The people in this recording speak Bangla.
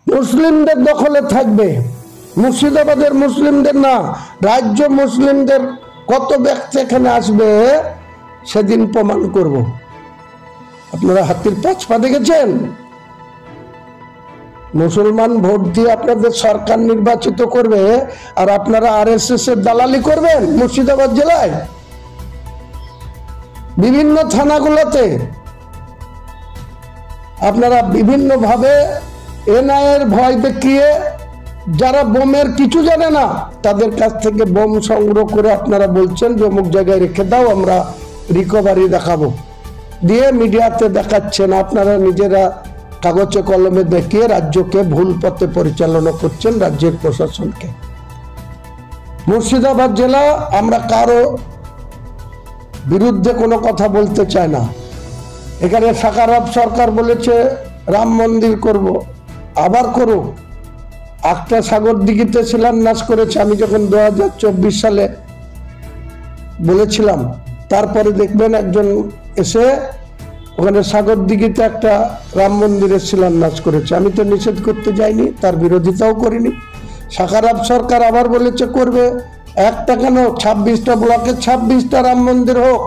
মুসলিমদের দখলে থাকবে, মুর্শিদাবাদের মুসলিমদের না, রাজ্য মুসলিমদের কত ব্যক্তি এখানে আসবে সেদিন প্রমাণ করব। আপনারা হাতির পাঁচ পা দেখেছেন? মুসলমান ভোট দিয়ে আপনাদের সরকার নির্বাচিত করবে আর আপনারা আরএসএস এর দালালি করবেন মুর্শিদাবাদ জেলায় বিভিন্ন থানাগুলোতে। আপনারা বিভিন্ন ভাবে এনআইএর ভয় দেখিয়ে যারা বোমের কিছু জানে না তাদের কাছ থেকে বোম সংগ্রহ করে আপনারা বলছেন যে অমুক জায়গায় রেখে দাও, আমরা রিকভারি দেখাবো, দিয়ে মিডিয়াতে দেখাচ্ছেন। আপনারা নিজেরা কাগজে কলমে দেখিয়ে রাজ্যকে ভুল পথে পরিচালনা করছেন, রাজ্যের প্রশাসনকে। মুর্শিদাবাদ জেলা আমরা কারো বিরুদ্ধে কোনো কথা বলতে চাই না। এখানে সাকারাত সরকার বলেছে রাম মন্দির করব, আবার করুক। একটা সাগর দিঘিতে শিলান্যাস করেছে, আমি যখন 2024 সালে বলেছিলাম, তারপরে দেখবেন একজন এসে ওখানে সাগর দিঘিতে একটা রাম মন্দিরের শিলান্যাস করেছে। আমি তো নিষেধ করতে যাইনি, তার বিরোধিতাও করিনি। সাকারাত সরকার আবার বলেছে করবে, একটা কেন 26টা ব্লকে 26টা রাম মন্দির হোক।